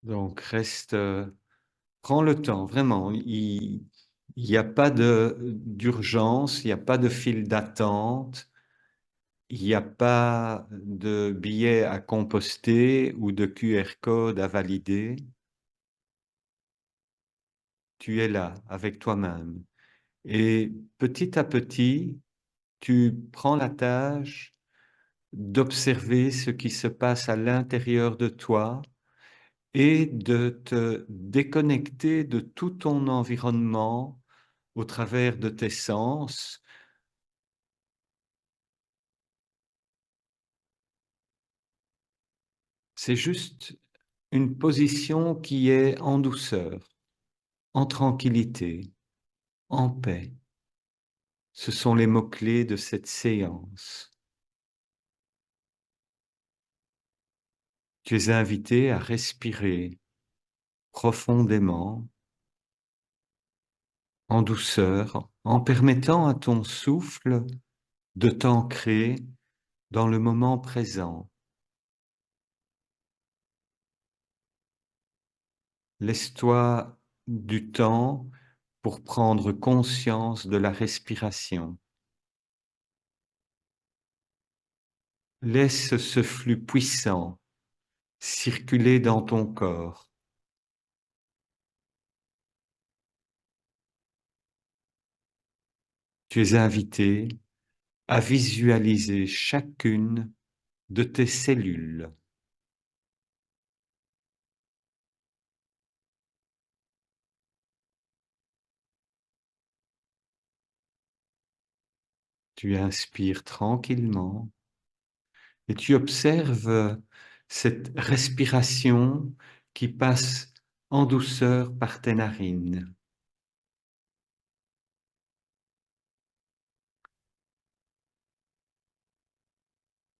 Donc, prends le temps, vraiment. Il n'y a pas d'urgence, il n'y a pas de file d'attente, il n'y a pas de billet à composter ou de QR code à valider. Tu es là avec toi-même. Et petit à petit, tu prends la tâche d'observer ce qui se passe à l'intérieur de toi et de te déconnecter de tout ton environnement au travers de tes sens. C'est juste une position qui est en douceur, en tranquillité, en paix. Ce sont les mots-clés de cette séance. Tu es invité à respirer profondément, en douceur, en permettant à ton souffle de t'ancrer dans le moment présent. Laisse-toi du temps pour prendre conscience de la respiration. Laisse ce flux puissant circuler dans ton corps. Tu es invité à visualiser chacune de tes cellules. Tu inspires tranquillement et tu observes cette respiration qui passe en douceur par tes narines.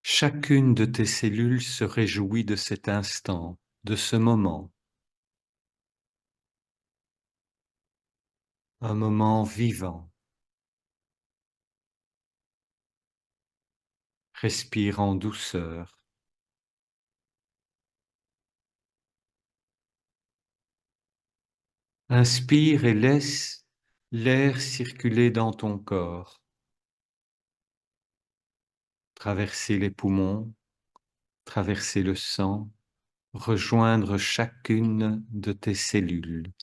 Chacune de tes cellules se réjouit de cet instant, de ce moment. Un moment vivant. Respire en douceur. Inspire et laisse l'air circuler dans ton corps, traverser les poumons, traverser le sang, rejoindre chacune de tes cellules.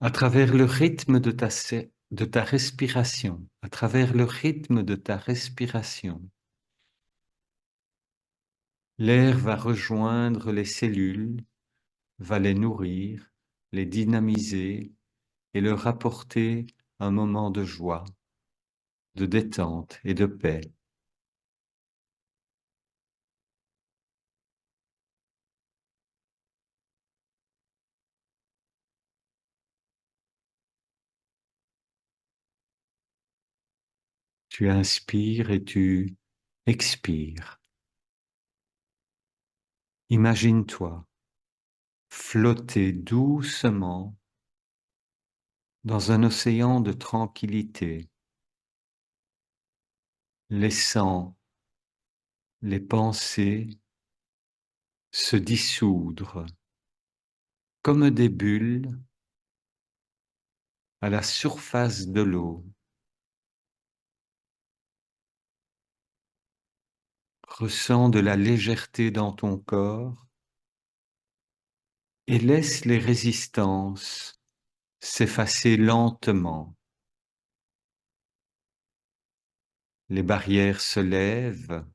À travers le rythme de ta respiration, à travers le rythme de ta respiration, l'air va rejoindre les cellules, va les nourrir, les dynamiser et leur apporter un moment de joie, de détente et de paix. Tu inspires et tu expires. Imagine-toi flotter doucement dans un océan de tranquillité, laissant les pensées se dissoudre comme des bulles à la surface de l'eau. Ressens de la légèreté dans ton corps et laisse les résistances s'effacer lentement. Les barrières se lèvent,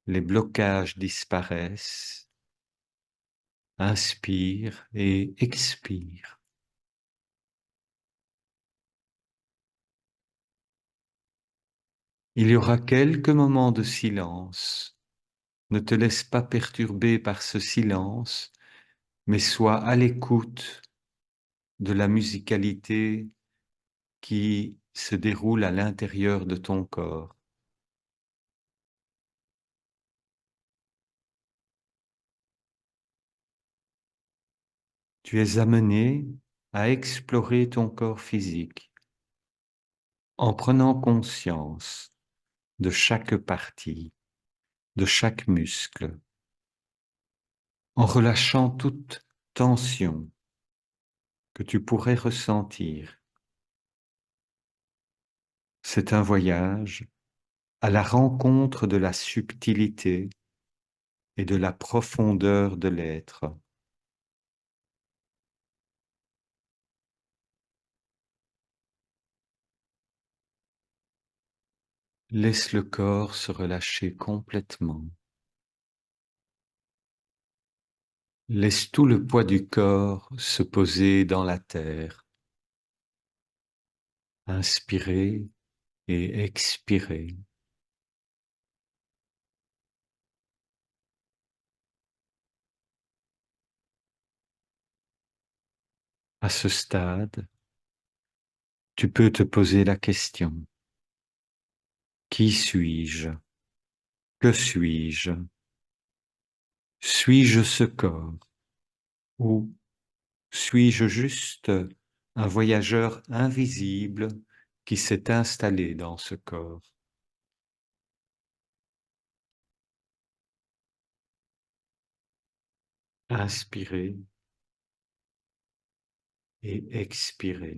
les blocages disparaissent. Inspire et expire. Il y aura quelques moments de silence. Ne te laisse pas perturber par ce silence, mais sois à l'écoute de la musicalité qui se déroule à l'intérieur de ton corps. Tu es amené à explorer ton corps physique en prenant conscience de chaque partie, de chaque muscle. en relâchant toute tension que tu pourrais ressentir. C'est un voyage à la rencontre de la subtilité et de la profondeur de l'être. Laisse le corps se relâcher complètement. Laisse tout le poids du corps se poser dans la terre. Inspirez et expirez. À ce stade, tu peux te poser la question: qui suis-je? Que suis-je? Suis-je ce corps? Ou suis-je juste un voyageur invisible qui s'est installé dans ce corps? Inspirez et expirez.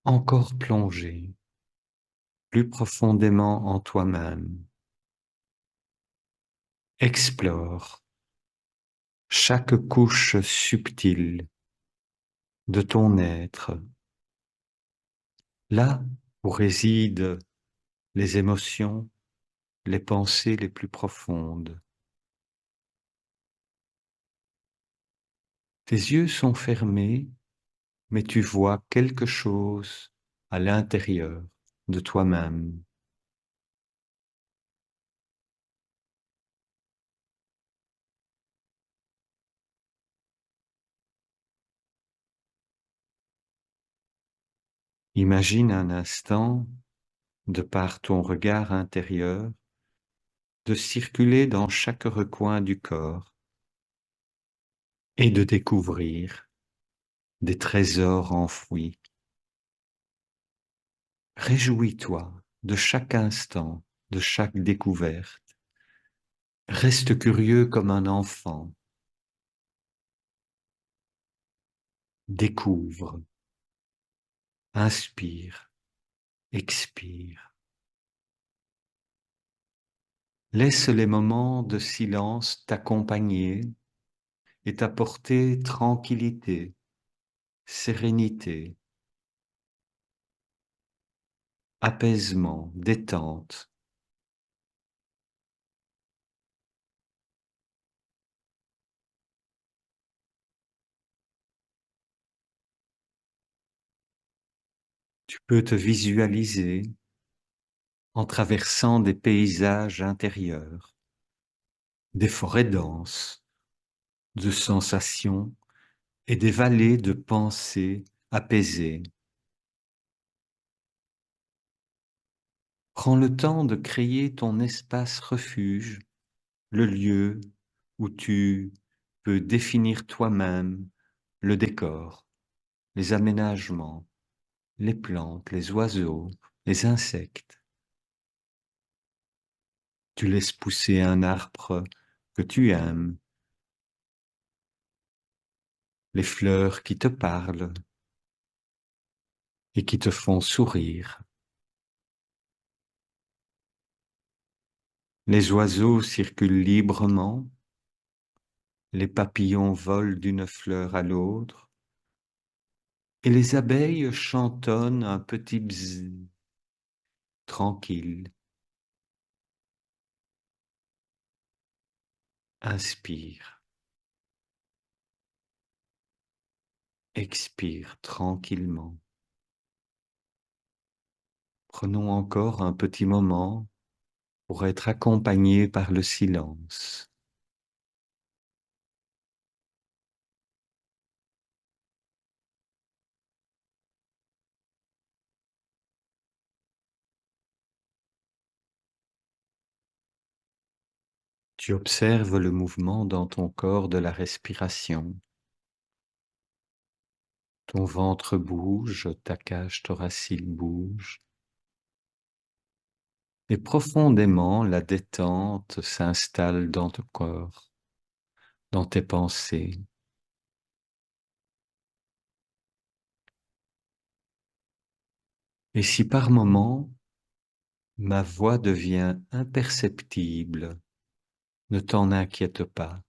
Encore plongé plus profondément en toi-même. Explore chaque couche subtile de ton être, là où résident les émotions, les pensées les plus profondes. Tes yeux sont fermés, mais tu vois quelque chose à l'intérieur de toi-même. Imagine un instant, de par ton regard intérieur, de circuler dans chaque recoin du corps et de découvrir des trésors enfouis. Réjouis-toi de chaque instant, de chaque découverte. Reste curieux comme un enfant. Découvre, inspire, expire. Laisse les moments de silence t'accompagner et t'apporter tranquillité, sérénité, apaisement, détente. Tu peux te visualiser en traversant des paysages intérieurs, des forêts denses, de sensations et des vallées de pensées apaisées. Prends le temps de créer ton espace refuge, le lieu où tu peux définir toi-même le décor, les aménagements, les plantes, les oiseaux, les insectes. Tu laisses pousser un arbre que tu aimes, les fleurs qui te parlent et qui te font sourire. Les oiseaux circulent librement, les papillons volent d'une fleur à l'autre, et les abeilles chantonnent un petit bzzz tranquille. Inspire, expire tranquillement. Prenons encore un petit moment pour être accompagnés par le silence. Tu observes le mouvement dans ton corps de la respiration. Ton ventre bouge, ta cage thoracique bouge. Et profondément, la détente s'installe dans ton corps, dans tes pensées. Et si par moment, ma voix devient imperceptible, ne t'en inquiète pas.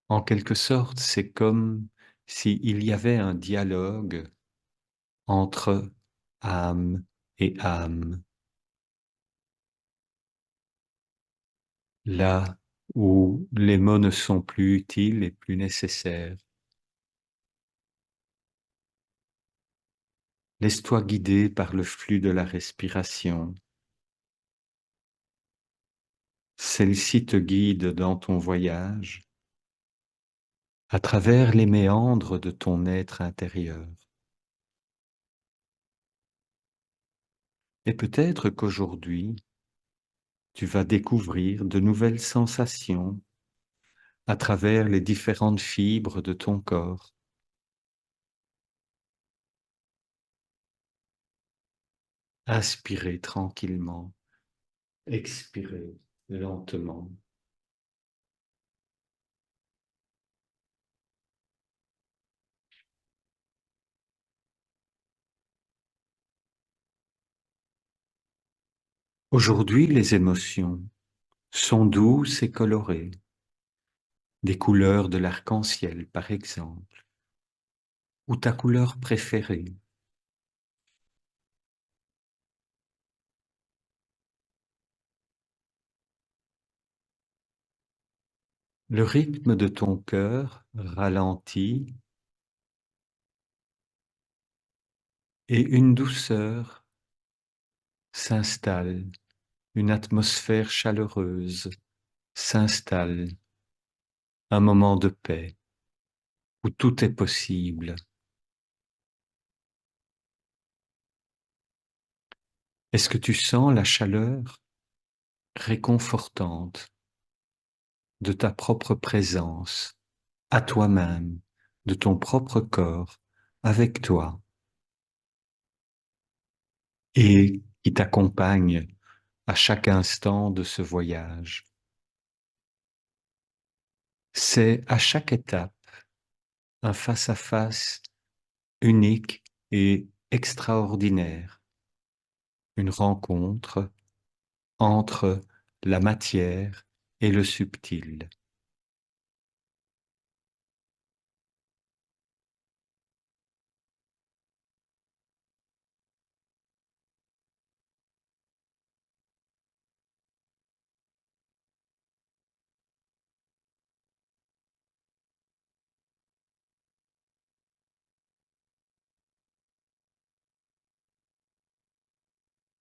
En quelque sorte, c'est comme s'il y avait un dialogue entre âme et âme, là où les mots ne sont plus utiles et plus nécessaires. Laisse-toi guider par le flux de la respiration. Celle-ci te guide dans ton voyage à travers les méandres de ton être intérieur. Et peut-être qu'aujourd'hui, tu vas découvrir de nouvelles sensations à travers les différentes fibres de ton corps. Inspirez tranquillement, expirez lentement. Aujourd'hui, les émotions sont douces et colorées, des couleurs de l'arc-en-ciel par exemple, ou ta couleur préférée. Le rythme de ton cœur ralentit et une douceur s'installe, une atmosphère chaleureuse s'installe, un moment de paix où tout est possible. Est-ce que tu sens la chaleur réconfortante de ta propre présence, à toi-même, de ton propre corps, avec toi, et qui t'accompagne à chaque instant de ce voyage? C'est à chaque étape un face-à-face unique et extraordinaire, une rencontre entre la matière et le subtil.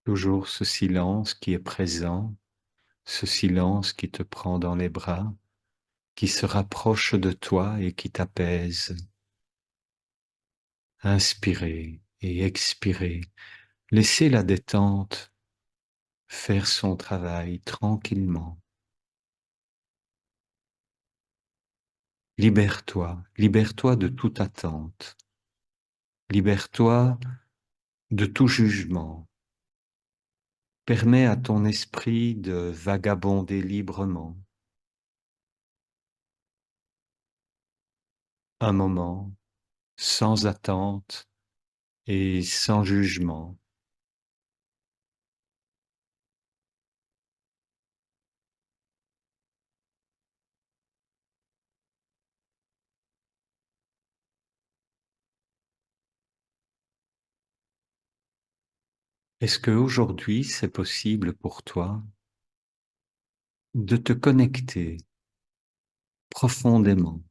Toujours ce silence qui est présent, ce silence qui te prend dans les bras, qui se rapproche de toi et qui t'apaise. Inspirez et expirez. Laissez la détente faire son travail tranquillement. Libère-toi, libère-toi de toute attente. Libère-toi de tout jugement. Permets à ton esprit de vagabonder librement. Un moment, sans attente et sans jugement. Est-ce qu'aujourd'hui, c'est possible pour toi de te connecter profondément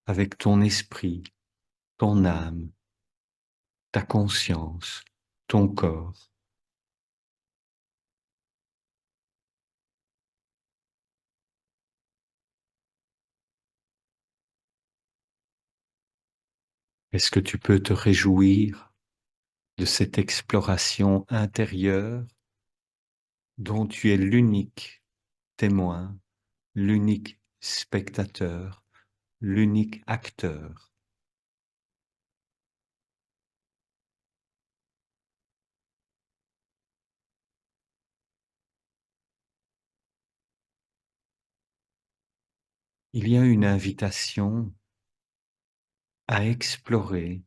avec ton esprit, ton âme, ta conscience, ton corps? Est-ce que tu peux te réjouir de cette exploration intérieure dont tu es l'unique témoin, l'unique spectateur, l'unique acteur. Il y a une invitation à explorer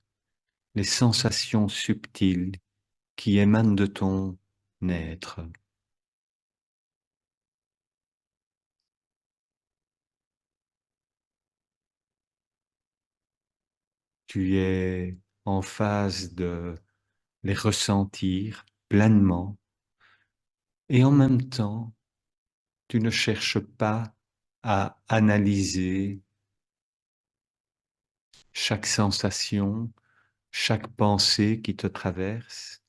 les sensations subtiles qui émanent de ton être. Tu es en phase de les ressentir pleinement et en même temps, tu ne cherches pas à analyser chaque sensation, chaque pensée qui te traverse.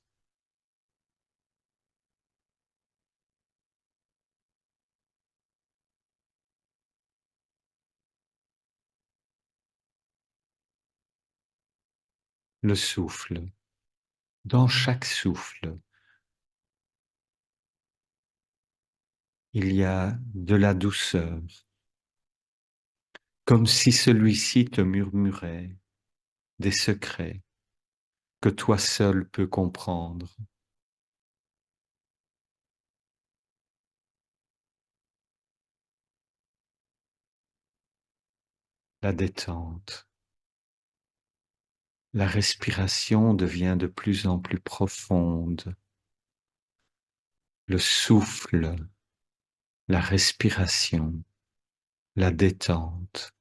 Le souffle. Dans chaque souffle, il y a de la douceur, comme si celui-ci te murmurait des secrets que toi seul peux comprendre. La détente. La respiration devient de plus en plus profonde. Le souffle, la respiration, la détente.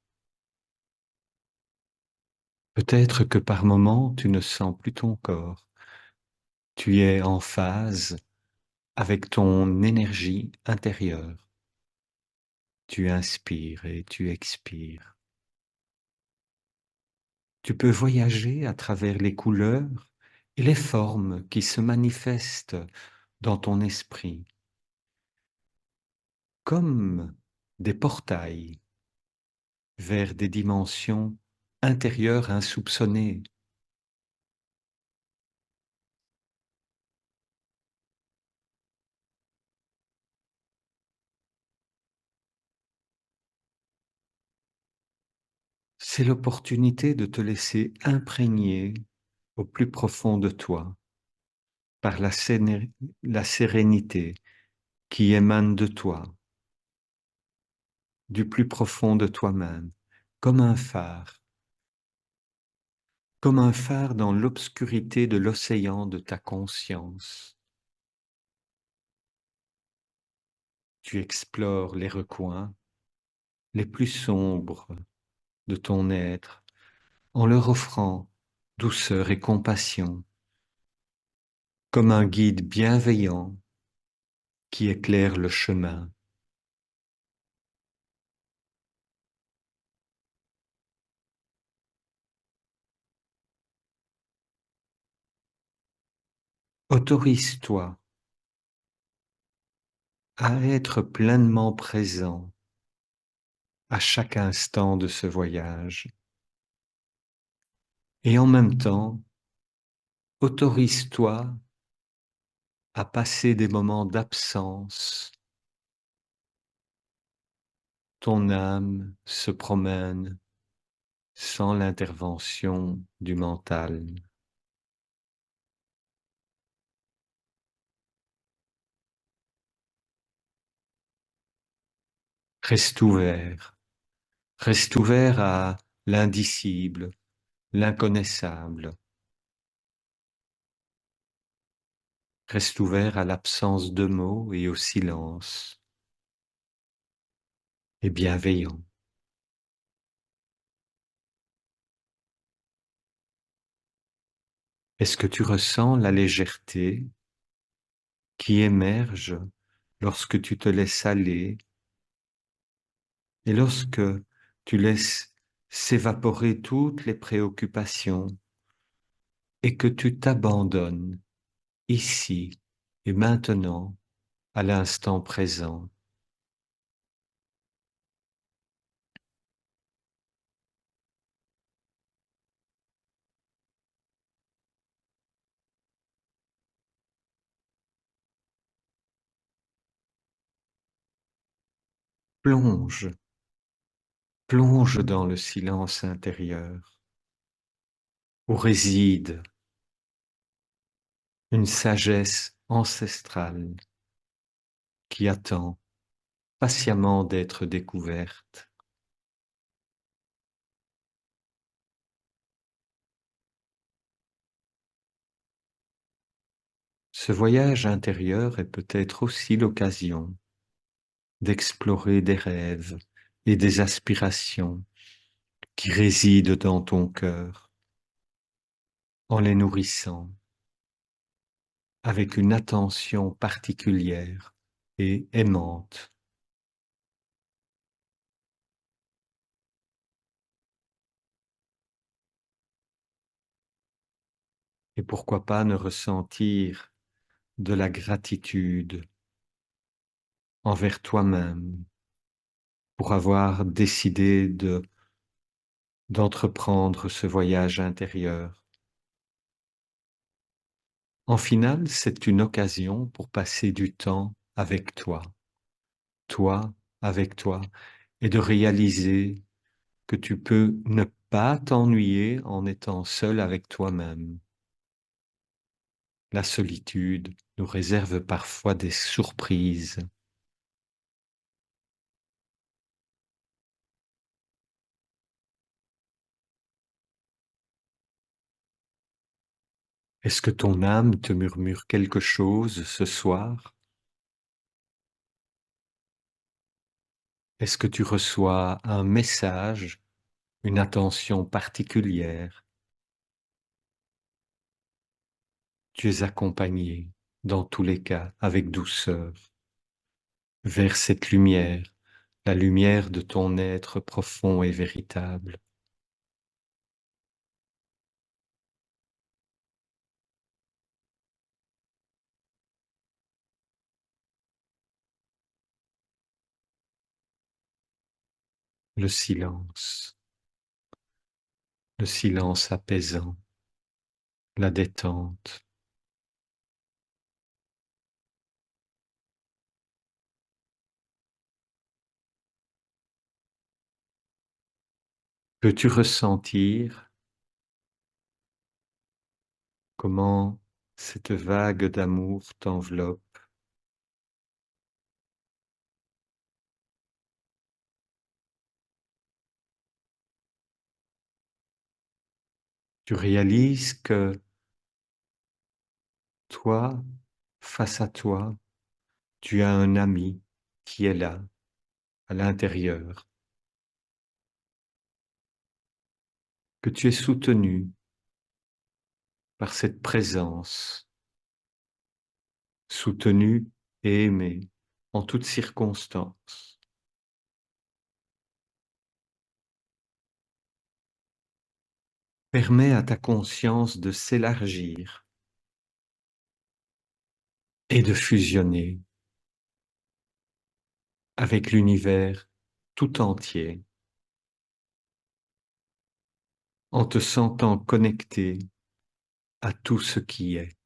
Peut-être que par moments, tu ne sens plus ton corps. Tu es en phase avec ton énergie intérieure. Tu inspires et tu expires. Tu peux voyager à travers les couleurs et les formes qui se manifestent dans ton esprit, comme des portails vers des dimensions intérieures insoupçonnées. C'est l'opportunité de te laisser imprégner au plus profond de toi par la sérénité qui émane de toi, du plus profond de toi-même, comme comme un phare dans l'obscurité de l'océan de ta conscience. Tu explores les recoins les plus sombres de ton être en leur offrant douceur et compassion, comme un guide bienveillant qui éclaire le chemin. Autorise-toi à être pleinement présent à chaque instant de ce voyage. Et en même temps, autorise-toi à passer des moments d'absence. Ton âme se promène sans l'intervention du mental. Reste ouvert. Reste ouvert à l'indicible, l'inconnaissable. Reste ouvert à l'absence de mots et au silence. Et bienveillant. Est-ce que tu ressens la légèreté qui émerge lorsque tu te laisses aller et lorsque tu laisses s'évaporer toutes les préoccupations et que tu t'abandonnes ici et maintenant à l'instant présent? Plonge, plonge dans le silence intérieur où réside une sagesse ancestrale qui attend patiemment d'être découverte. Ce voyage intérieur est peut-être aussi l'occasion d'explorer des rêves et des aspirations qui résident dans ton cœur en les nourrissant avec une attention particulière et aimante. Et pourquoi pas ne ressentir de la gratitude envers toi-même pour avoir décidé d'entreprendre ce voyage intérieur. En final, c'est une occasion pour passer du temps avec toi avec toi, et de réaliser que tu peux ne pas t'ennuyer en étant seul avec toi-même. La solitude nous réserve parfois des surprises. Est-ce que ton âme te murmure quelque chose ce soir? Est-ce que tu reçois un message, une attention particulière? Tu es accompagné, dans tous les cas, avec douceur, vers cette lumière, la lumière de ton être profond et véritable. Le le silence apaisant, la détente. Peux-tu ressentir comment cette vague d'amour t'enveloppe? Tu réalises que toi, face à toi, tu as un ami qui est là, à l'intérieur, que tu es soutenu par cette présence, soutenu et aimé en toutes circonstances. Permets à ta conscience de s'élargir et de fusionner avec l'univers tout entier en te sentant connecté à tout ce qui est.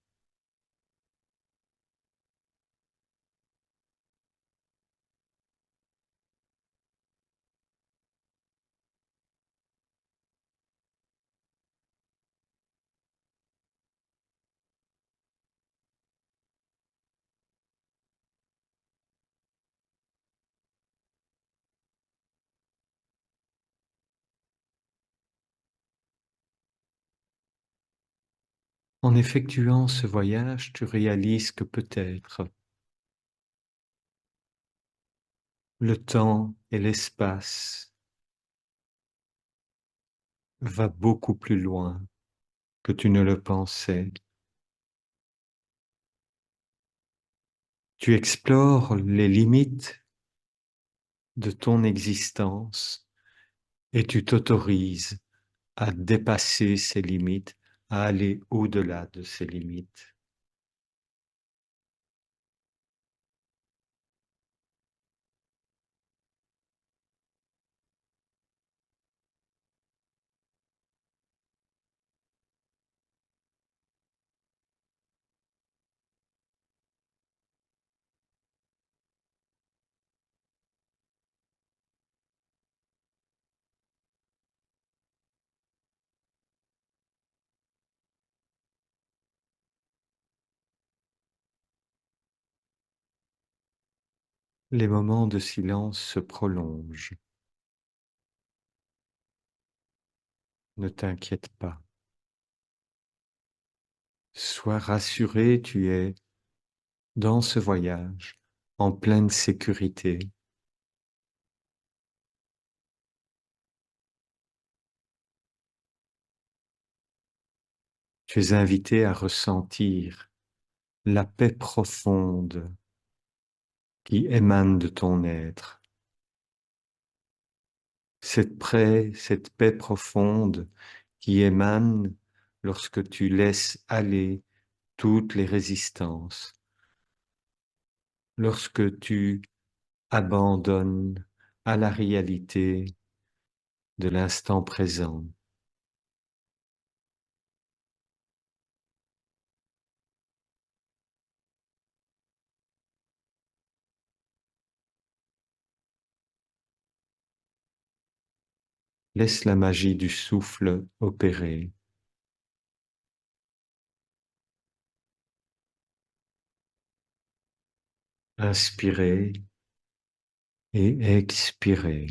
En effectuant ce voyage, tu réalises que peut-être le temps et l'espace va beaucoup plus loin que tu ne le pensais. Tu explores les limites de ton existence et tu t'autorises à dépasser ces limites, à aller au-delà de ces limites. Les moments de silence se prolongent. Ne t'inquiète pas. Sois rassuré, tu es dans ce voyage en pleine sécurité. Tu es invité à ressentir la paix profonde qui émane de ton être. Cette paix profonde qui émane lorsque tu laisses aller toutes les résistances, lorsque tu abandonnes à la réalité de l'instant présent. Laisse la magie du souffle opérer. Inspirer et expirer.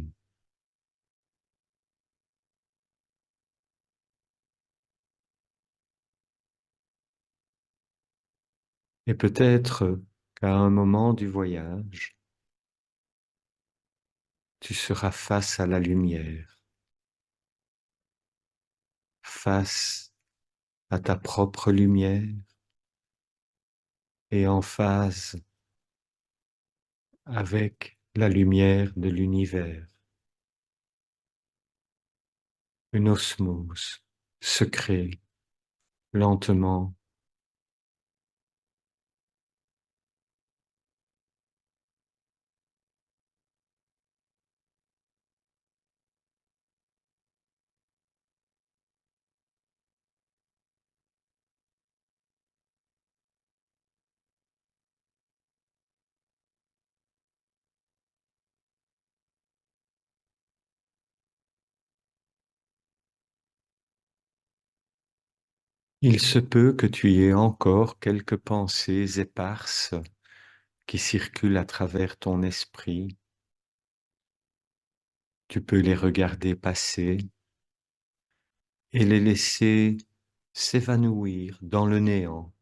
Et peut-être qu'à un moment du voyage, tu seras face à la lumière, face à ta propre lumière et en phase avec la lumière de l'univers. Une osmose se crée lentement. Il se peut que tu aies encore quelques pensées éparses qui circulent à travers ton esprit. Tu peux les regarder passer et les laisser s'évanouir dans le néant,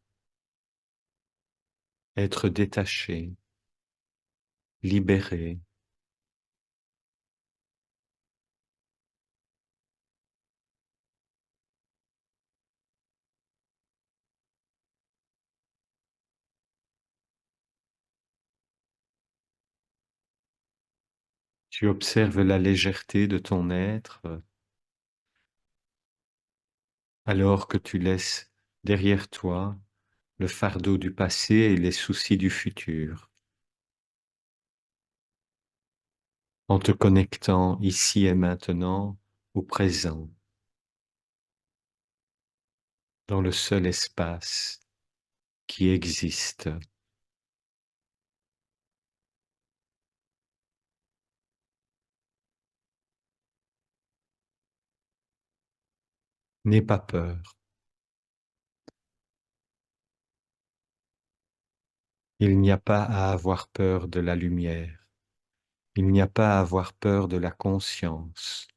être détaché, libéré. Tu observes la légèreté de ton être alors que tu laisses derrière toi le fardeau du passé et les soucis du futur, en te connectant ici et maintenant au présent, dans le seul espace qui existe. N'aie pas peur. Il n'y a pas à avoir peur de la lumière. Il n'y a pas à avoir peur de la conscience.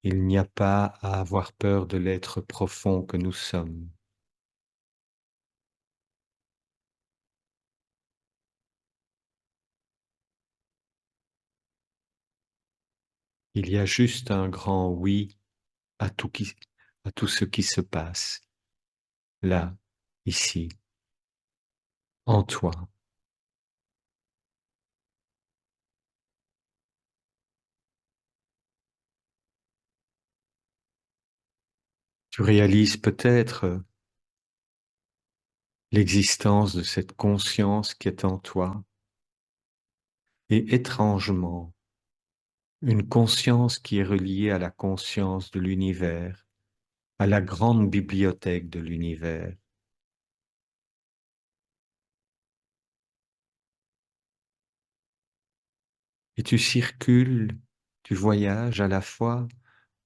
Il n'y a pas à avoir peur de l'être profond que nous sommes. Il y a juste un grand oui à à tout ce qui se passe, là, ici, en toi. Tu réalises peut-être l'existence de cette conscience qui est en toi et étrangement, une conscience qui est reliée à la conscience de l'univers, à la grande bibliothèque de l'univers. Et tu circules, tu voyages à la fois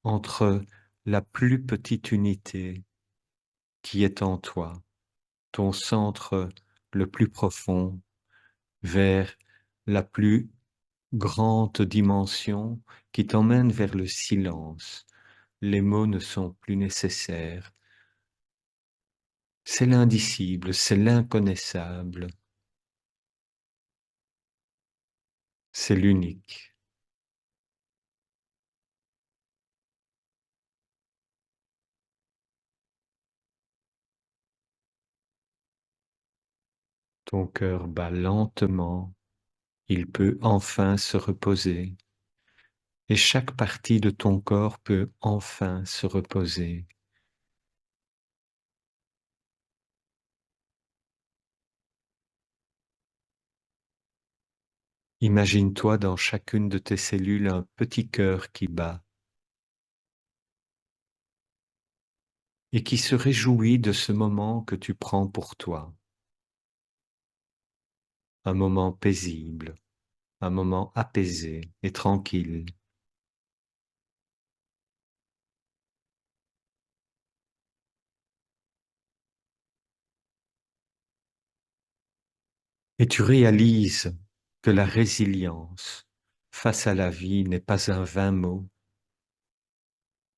entre la plus petite unité qui est en toi, ton centre le plus profond, vers la plus grande dimension qui t'emmène vers le silence. Les mots ne sont plus nécessaires. C'est l'indicible, c'est l'inconnaissable, c'est l'unique. Ton cœur bat lentement, il peut enfin se reposer, et chaque partie de ton corps peut enfin se reposer. Imagine-toi dans chacune de tes cellules un petit cœur qui bat et qui se réjouit de ce moment que tu prends pour toi, un moment paisible, un moment apaisé et tranquille. Et tu réalises que la résilience face à la vie n'est pas un vain mot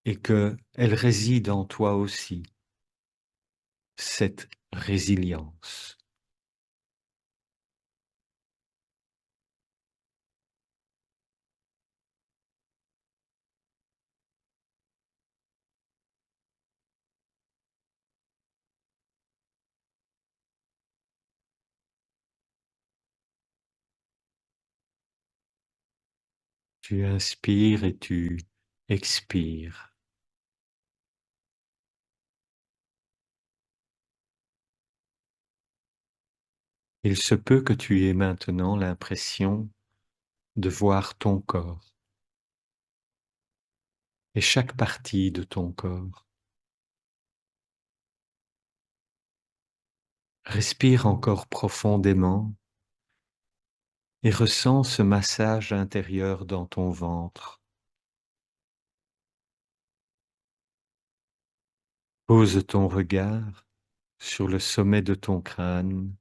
et que elle réside en toi aussi, cette résilience. Tu inspires et tu expires. Il se peut que tu aies maintenant l'impression de voir ton corps et chaque partie de ton corps. Respire encore profondément et ressens ce massage intérieur dans ton ventre. Pose ton regard sur le sommet de ton crâne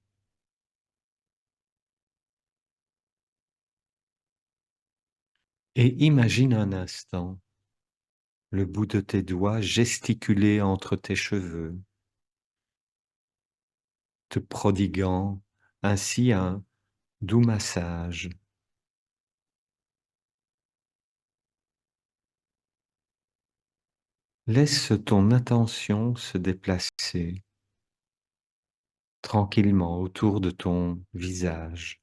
et imagine un instant le bout de tes doigts gesticuler entre tes cheveux, te prodiguant ainsi un doux massage. Laisse ton attention se déplacer tranquillement autour de ton visage,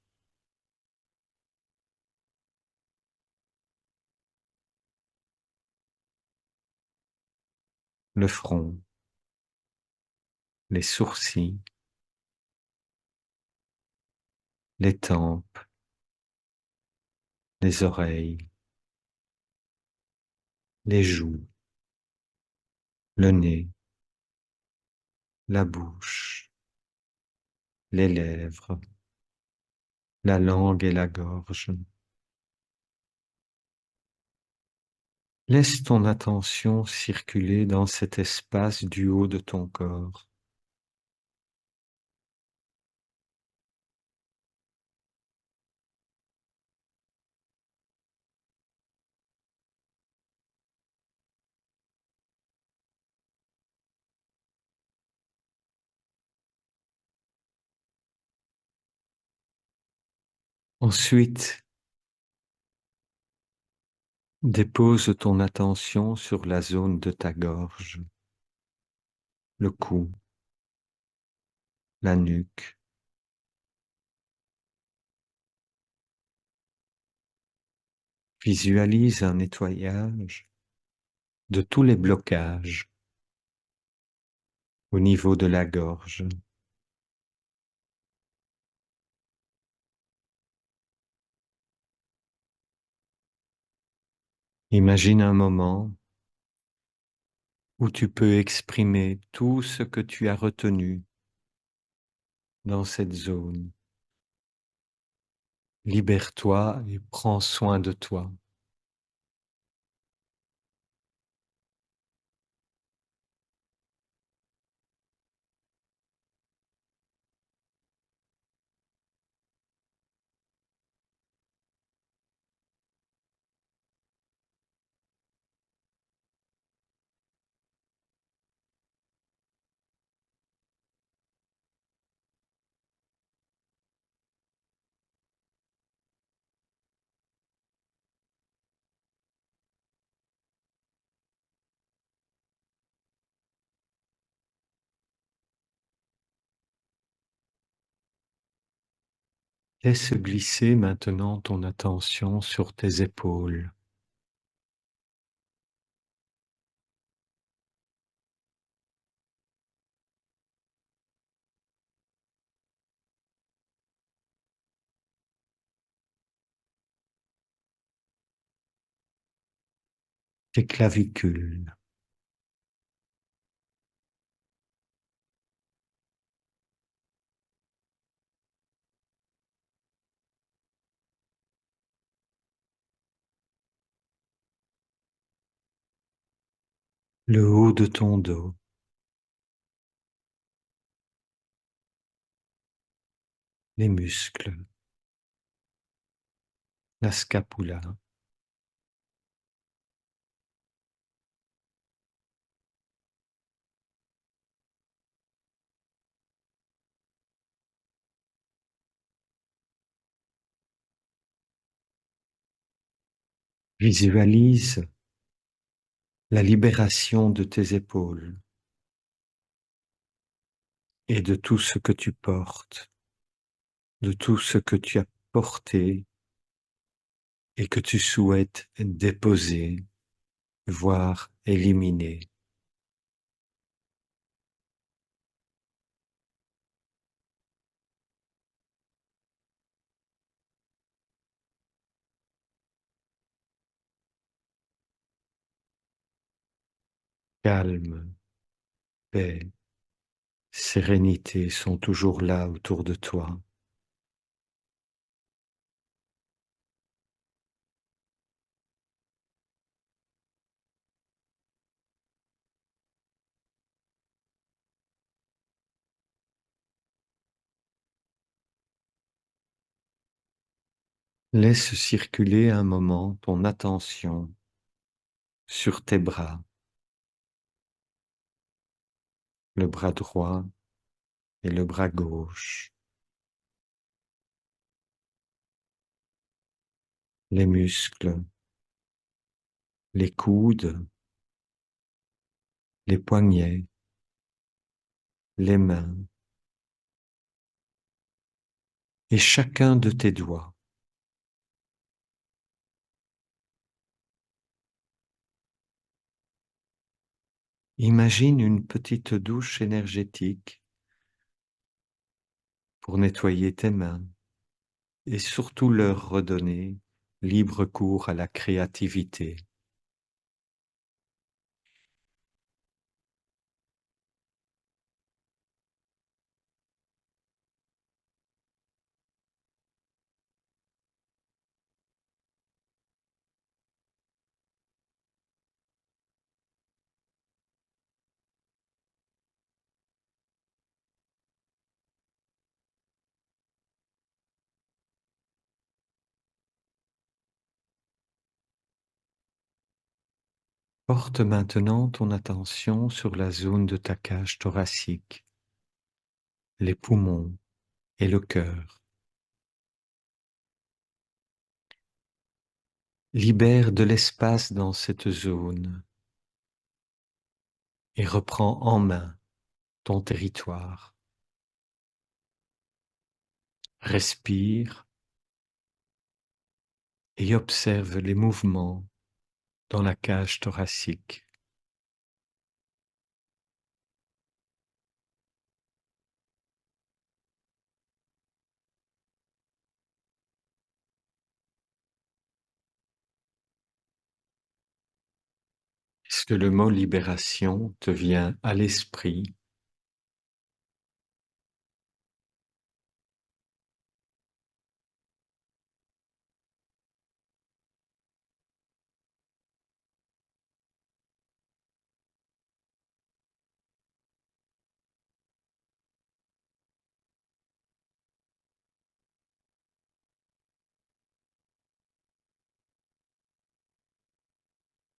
le front, les sourcils, les tempes, les oreilles, les joues, le nez, la bouche, les lèvres, la langue et la gorge. Laisse ton attention circuler dans cet espace du haut de ton corps. Ensuite, dépose ton attention sur la zone de ta gorge, le cou, la nuque. Visualise un nettoyage de tous les blocages au niveau de la gorge. Imagine un moment où tu peux exprimer tout ce que tu as retenu dans cette zone. Libère-toi et prends soin de toi. Laisse glisser maintenant ton attention sur tes épaules, tes clavicules, le haut de ton dos, les muscles, la scapula. Visualise la libération de tes épaules et de tout ce que tu portes, de tout ce que tu as porté et que tu souhaites déposer, voire éliminer. Calme, paix, sérénité sont toujours là autour de toi. Laisse circuler un moment ton attention sur tes bras, le bras droit et le bras gauche, les muscles, les coudes, les poignets, les mains et chacun de tes doigts. Imagine une petite douche énergétique pour nettoyer tes mains et surtout leur redonner libre cours à la créativité. Porte maintenant ton attention sur la zone de ta cage thoracique, les poumons et le cœur. Libère de l'espace dans cette zone et reprends en main ton territoire. Respire et observe les mouvements dans la cage thoracique. Est-ce que le mot libération te vient à l'esprit?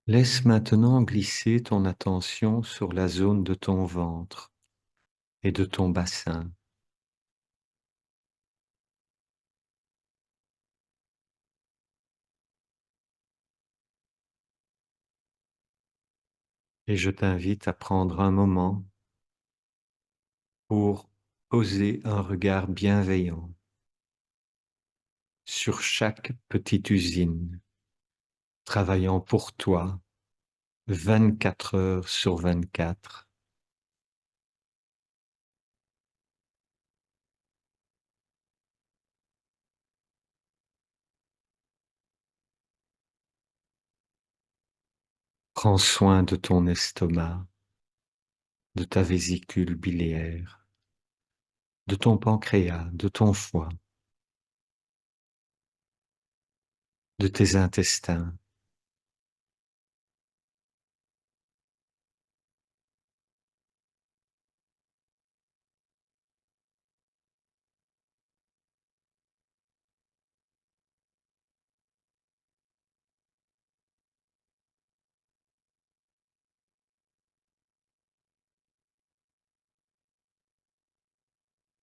Laisse maintenant glisser ton attention sur la zone de ton ventre et de ton bassin. Et je t'invite à prendre un moment pour poser un regard bienveillant sur chaque petite usine, travaillant pour toi 24 heures sur 24. Prends soin de ton estomac, de ta vésicule biliaire, de ton pancréas, de ton foie, de tes intestins.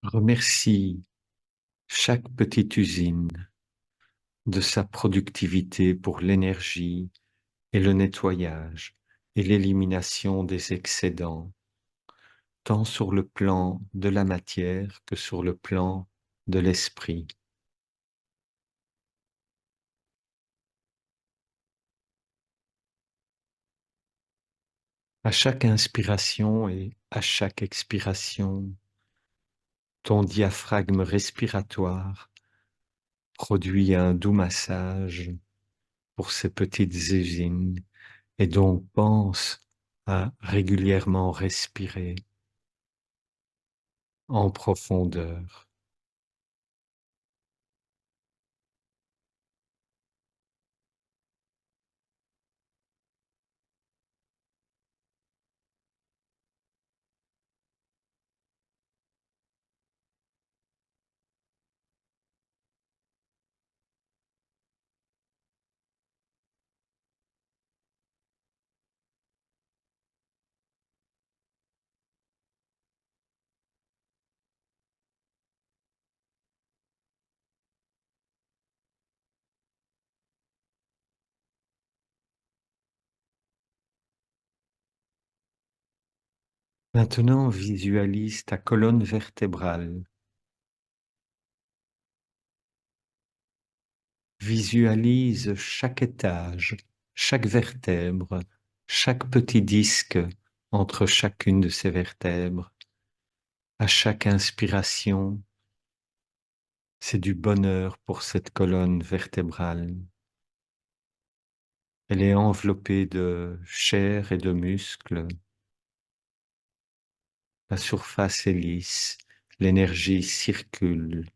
Remercie chaque petite usine de sa productivité pour l'énergie et le nettoyage et l'élimination des excédents, tant sur le plan de la matière que sur le plan de l'esprit. À chaque inspiration et à chaque expiration, ton diaphragme respiratoire produit un doux massage pour ces petites usines et donc pense à régulièrement respirer en profondeur. Maintenant, visualise ta colonne vertébrale. Visualise chaque étage, chaque vertèbre, chaque petit disque entre chacune de ces vertèbres. À chaque inspiration, c'est du bonheur pour cette colonne vertébrale. Elle est enveloppée de chair et de muscles. La surface est lisse, l'énergie circule.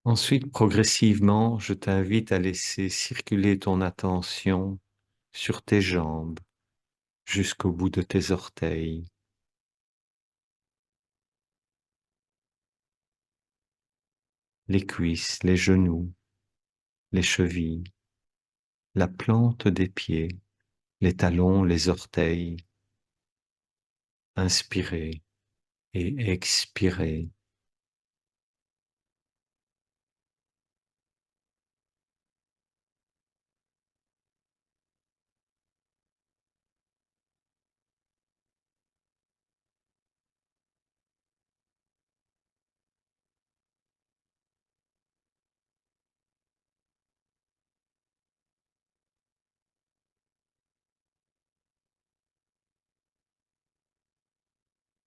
Ensuite, progressivement, je t'invite à laisser circuler ton attention sur tes jambes jusqu'au bout de tes orteils, les cuisses, les genoux, les chevilles, la plante des pieds, les talons, les orteils. Inspirez et expirez.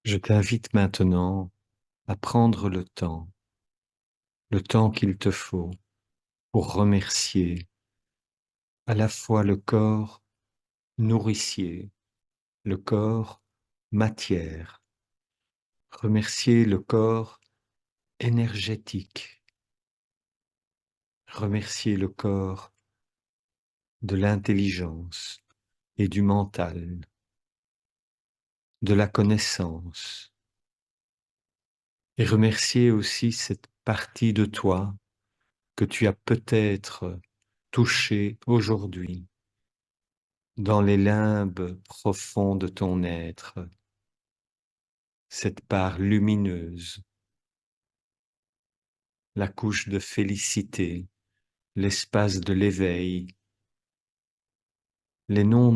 Je t'invite maintenant à prendre le temps qu'il te faut pour remercier à la fois le corps nourricier, le corps matière, remercier le corps énergétique, remercier le corps de l'intelligence et du mental, de la connaissance, et remercier aussi cette partie de toi que tu as peut-être touchée aujourd'hui dans les limbes profonds de ton être, cette part lumineuse, la couche de félicité, l'espace de l'éveil. Les noms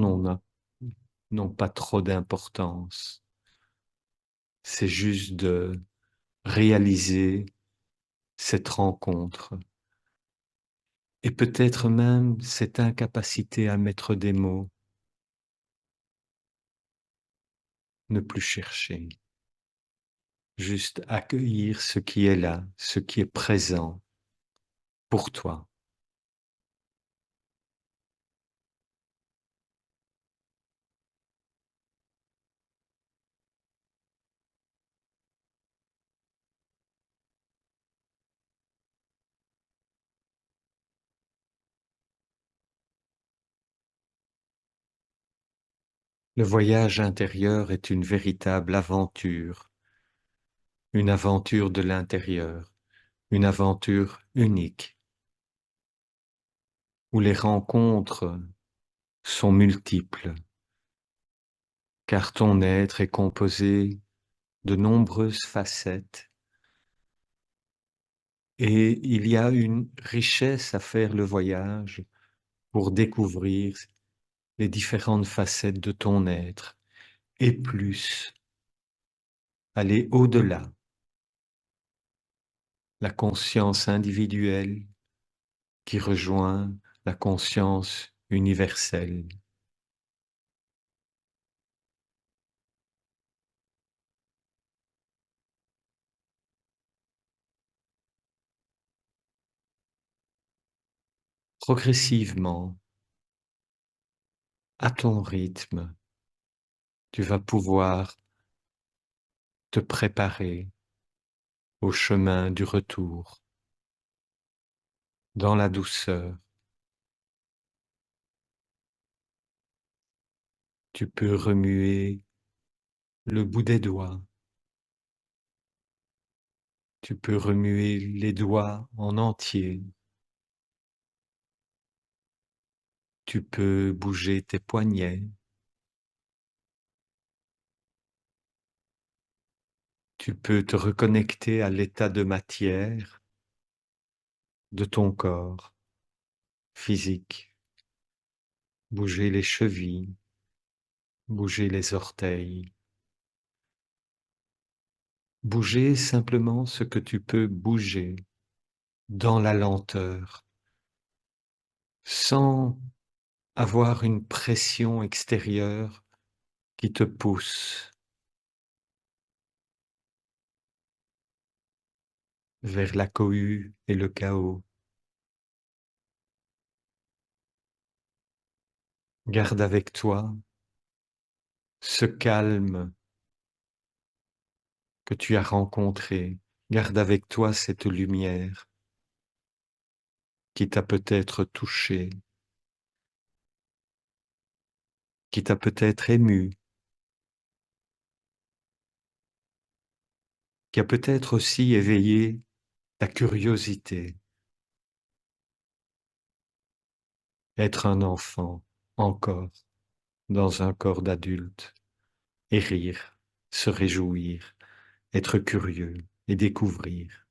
n'ont pas trop d'importance. c'est juste de réaliser cette rencontre et peut-être même cette incapacité à mettre des mots, ne plus chercher, juste accueillir ce qui est là, ce qui est présent pour toi. Le voyage intérieur est une véritable une aventure de l'intérieur, une aventure unique, où les rencontres sont multiples, car ton être est composé de nombreuses facettes et il y a une richesse à faire le voyage pour découvrir les différentes facettes de ton être et plus, aller au-delà, la conscience individuelle qui rejoint la conscience universelle. Progressivement, à ton rythme, tu vas pouvoir te préparer au chemin du retour, dans la douceur. Tu peux remuer le bout des doigts, tu peux remuer les doigts en entier, tu peux bouger tes poignets, tu peux te reconnecter à l'état de matière de ton corps physique, bouger les chevilles, bouger les orteils, bouger simplement ce que tu peux bouger dans la lenteur, sans avoir une pression extérieure qui te pousse vers la cohue et le chaos. Garde avec toi ce calme que tu as rencontré. Garde avec toi cette lumière qui t'a peut-être touché, qui t'a peut-être ému, qui a peut-être aussi éveillé ta curiosité. Être un enfant encore dans un corps d'adulte et rire, se réjouir, être curieux et découvrir.